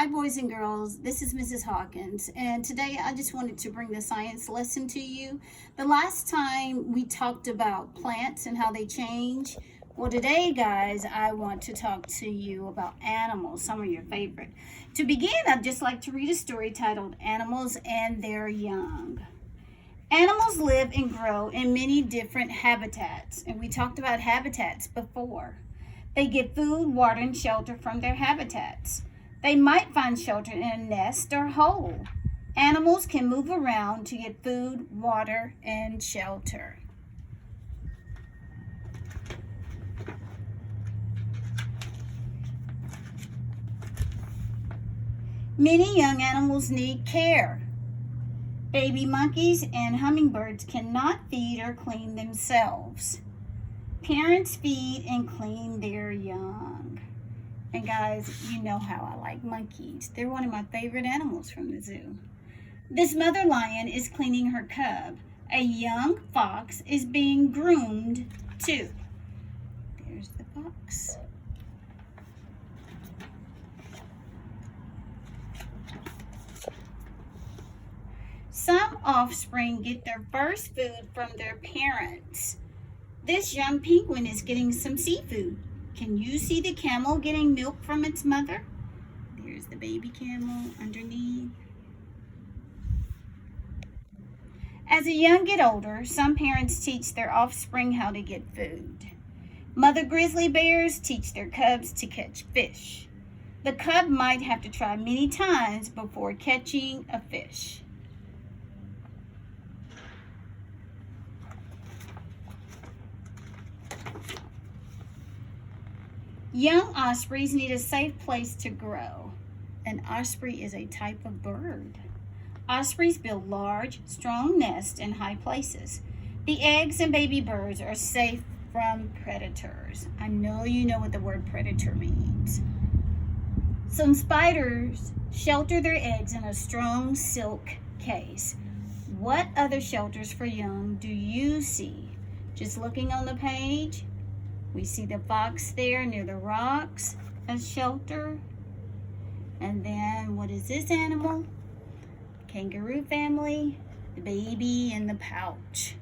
Hi, boys and girls. This is Mrs. Hawkins, and today I just wanted to bring the science lesson to you. The last time we talked about plants and how they change. Well, today, guys, I want to talk to you about animals, some of your favorite. To begin, I'd just like to read a story titled Animals and Their Young. Animals live and grow in many different habitats, and we talked about habitats before. They get food, water, and shelter from their habitats. They might find shelter in a nest or hole. Animals can move around to get food, water, and shelter. Many young animals need care. Baby monkeys and hummingbirds cannot feed or clean themselves. Parents feed and clean their young. And guys, you know how I like monkeys. They're one of my favorite animals from the zoo. This mother lion is cleaning her cub. A young fox is being groomed too. There's the fox. Some offspring get their first food from their parents. This young penguin is getting some seafood. Can you see the camel getting milk from its mother? There's the baby camel underneath. As the young get older, some parents teach their offspring how to get food. Mother grizzly bears teach their cubs to catch fish. The cub might have to try many times before catching a fish. Young ospreys need a safe place to grow. An osprey is a type of bird. Ospreys build large, strong nests in high places. The eggs and baby birds are safe from predators. I know you know what the word predator means. Some spiders shelter their eggs in a strong silk case. What other shelters for young do you see? Just looking on the page, we see the fox there near the rocks as shelter. And then what is this animal? Kangaroo family, the baby in the pouch.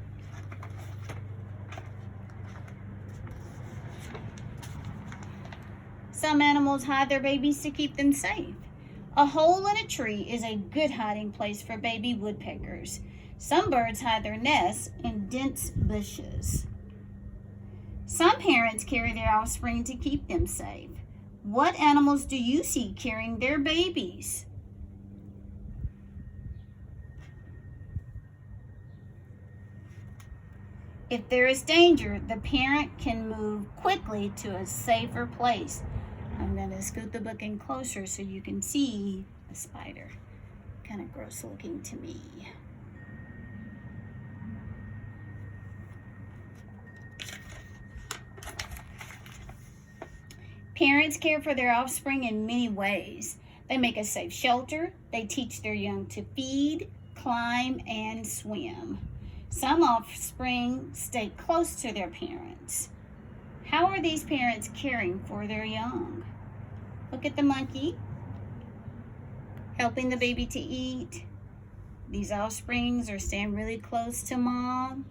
Some animals hide their babies to keep them safe. A hole in a tree is a good hiding place for baby woodpeckers. Some birds hide their nests in dense bushes. Some parents carry their offspring to keep them safe. What animals do you see carrying their babies? If there is danger, the parent can move quickly to a safer place. I'm going to scoot the book in closer so you can see the spider. Kind of gross looking to me. Parents care for their offspring in many ways. They make a safe shelter. They teach their young to feed, climb, and swim. Some offspring stay close to their parents. How are these parents caring for their young? Look at the monkey, helping the baby to eat. These offsprings are staying really close to mom.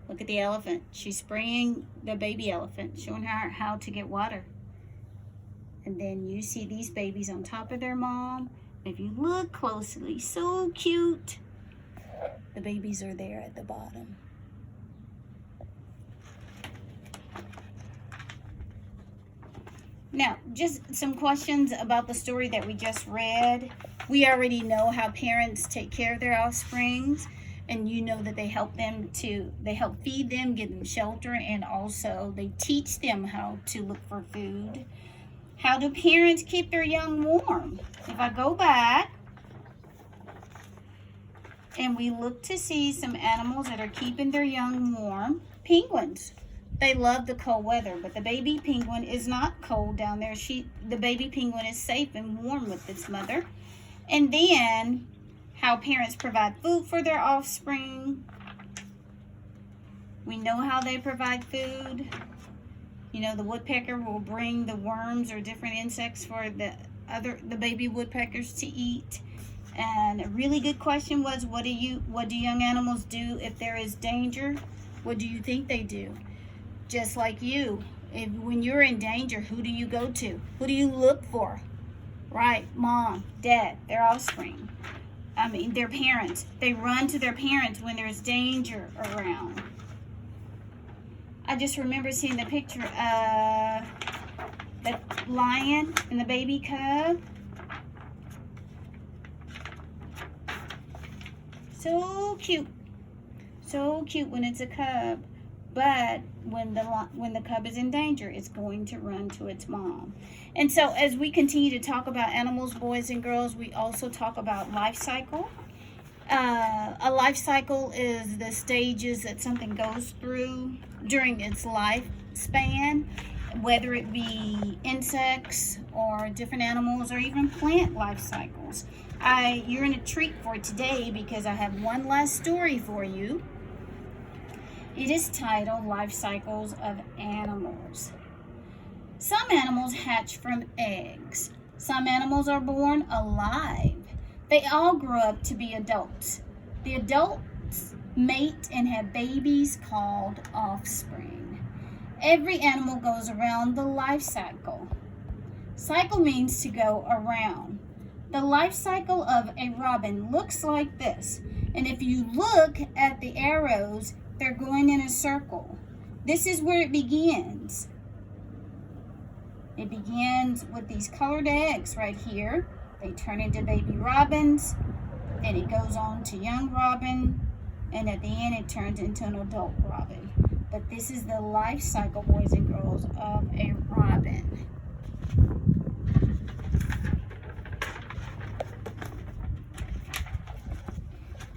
Look at the elephant. She's spraying the baby elephant, showing her how to get water. And then you see these babies on top of their mom. If you look closely, so cute. The babies are there at the bottom. Now, just some questions about the story that we just read. We already know how parents take care of their offsprings, and you know that they help feed them, give them shelter, and also they teach them how to look for food. How do parents keep their young warm? If I go back and we look to see some animals that are keeping their young warm, penguins. They love the cold weather, but the baby penguin is not cold down there. The baby penguin is safe and warm with its mother. And then how parents provide food for their offspring. We know how they provide food. You know, the woodpecker will bring the worms or different insects for the baby woodpeckers to eat. And a really good question was, what do young animals do if there is danger? What do you think they do? Just like you, when you're in danger, who do you go to? Who do you look for? Right, mom, dad, their offspring. I mean, their parents. They run to their parents when there's danger around. I just remember seeing the picture of the lion and the baby cub. So cute. So cute when it's a cub. But when the cub is in danger, it's going to run to its mom. And so as we continue to talk about animals, boys and girls, we also talk about life cycle. A life cycle is the stages that something goes through during its lifespan, whether it be insects or different animals or even plant life cycles. You're in a treat for today because I have one last story for you. It is titled Life Cycles of Animals. Some animals hatch from eggs. Some animals are born alive. They all grow up to be adults. The adults mate and have babies called offspring. Every animal goes around the life cycle. Cycle means to go around. The life cycle of a robin looks like this. And if you look at the arrows, they're going in a circle. This is where it begins. It begins with these colored eggs right here. They turn into baby robins. Then it goes on to young robin. And at the end, it turns into an adult robin. But this is the life cycle, boys and girls, of a robin.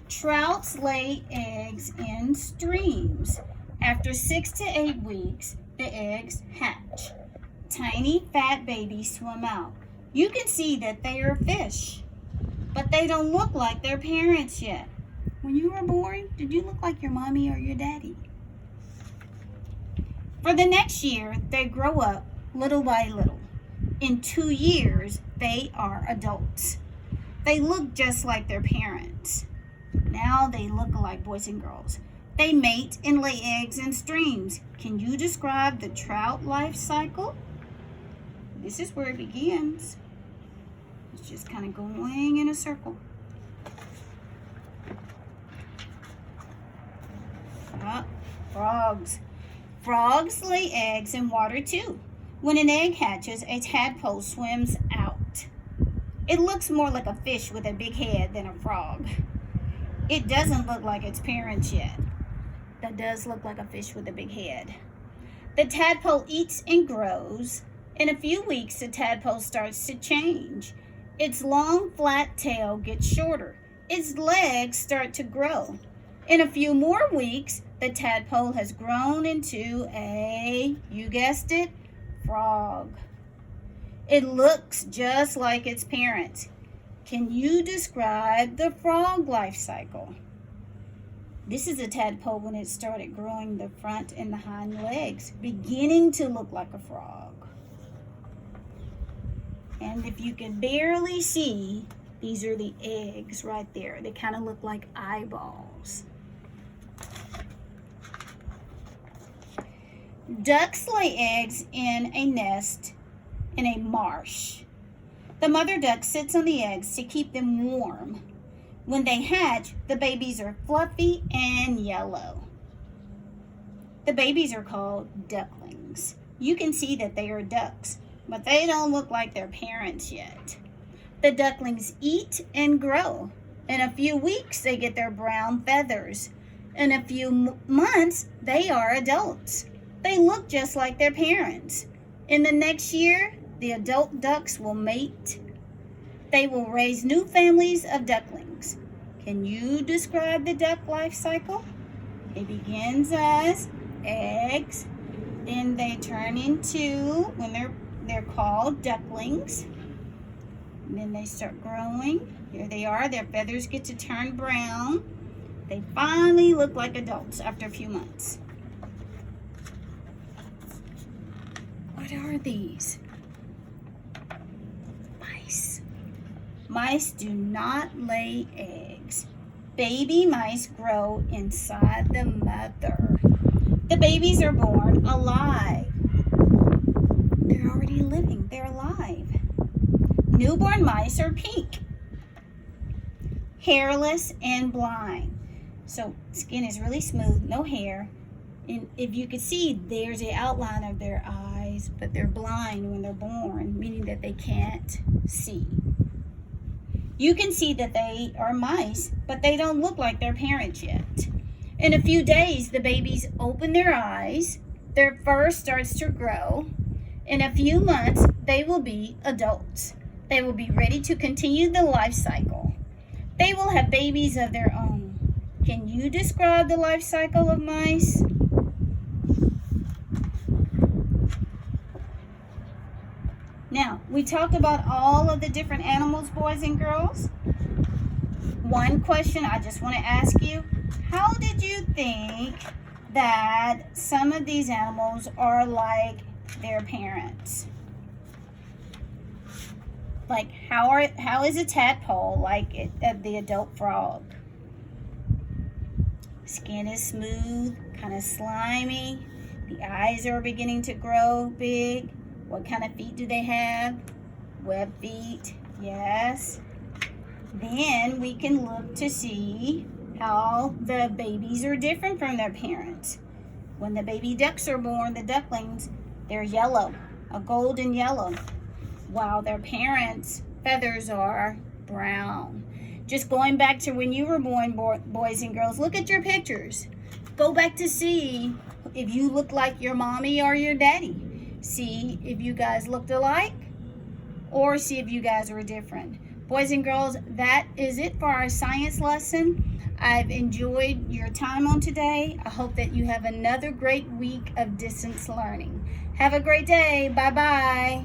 Trouts lay eggs in streams. After 6 to 8 weeks, the eggs hatch. Tiny, fat babies swim out. You can see that they are fish, but they don't look like their parents yet. When you were born, did you look like your mommy or your daddy? For the next year, they grow up little by little. In 2 years, they are adults. They look just like their parents. Now they look like boys and girls. They mate and lay eggs in streams. Can you describe the trout life cycle? This is where it begins. It's just kind of going in a circle. Frogs. Frogs lay eggs in water too. When an egg hatches, a tadpole swims out. It looks more like a fish with a big head than a frog. It doesn't look like its parents yet. That does look like a fish with a big head. The tadpole eats and grows. In a few weeks, the tadpole starts to change. Its long, flat tail gets shorter. Its legs start to grow. In a few more weeks, the tadpole has grown into a, you guessed it, frog. It looks just like its parents. Can you describe the frog life cycle? This is a tadpole when it started growing the front and the hind legs, beginning to look like a frog. And if you can barely see, these are the eggs right there. They kind of look like eyeballs. Ducks lay eggs in a nest in a marsh. The mother duck sits on the eggs to keep them warm. When they hatch, the babies are fluffy and yellow. The babies are called ducklings. You can see that they are ducks, but they don't look like their parents yet. The ducklings eat and grow. In a few weeks, they get their brown feathers. In a few months, they are adults. They look just like their parents. In the next year, the adult ducks will mate. They will raise new families of ducklings. Can you describe the duck life cycle? It begins as eggs, then they turn into, when they're called ducklings, and then they start growing. Here they are, their feathers get to turn brown. They finally look like adults after a few months. What are these? Bye. Mice do not lay eggs. Baby mice grow inside the mother. The babies are born alive. They're already living. They're alive. Newborn mice are pink, hairless, and blind. So skin is really smooth, no hair. And if you could see, there's the outline of their eyes, but they're blind when they're born, meaning that they can't see. You can see that they are mice, but they don't look like their parents yet. In a few days, the babies open their eyes, their fur starts to grow. In a few months, they will be adults. They will be ready to continue the life cycle. They will have babies of their own. Can you describe the life cycle of mice? Now, we talked about all of the different animals, boys and girls. One question I just want to ask you, how did you think that some of these animals are like their parents? Like, how is a tadpole like the adult frog? Skin is smooth, kind of slimy. The eyes are beginning to grow big. What kind of feet do they have? Web feet, yes. Then we can look to see how the babies are different from their parents. When the baby ducks are born, the ducklings, they're yellow, a golden yellow, while their parents' feathers are brown. Just going back to when you were born, boys and girls, look at your pictures. Go back to see if you look like your mommy or your daddy. See if you guys looked alike, or see if you guys were different. Boys and girls, that is it for our science lesson. I've enjoyed your time on today. I hope that you have another great week of distance learning. Have a great day. Bye-bye.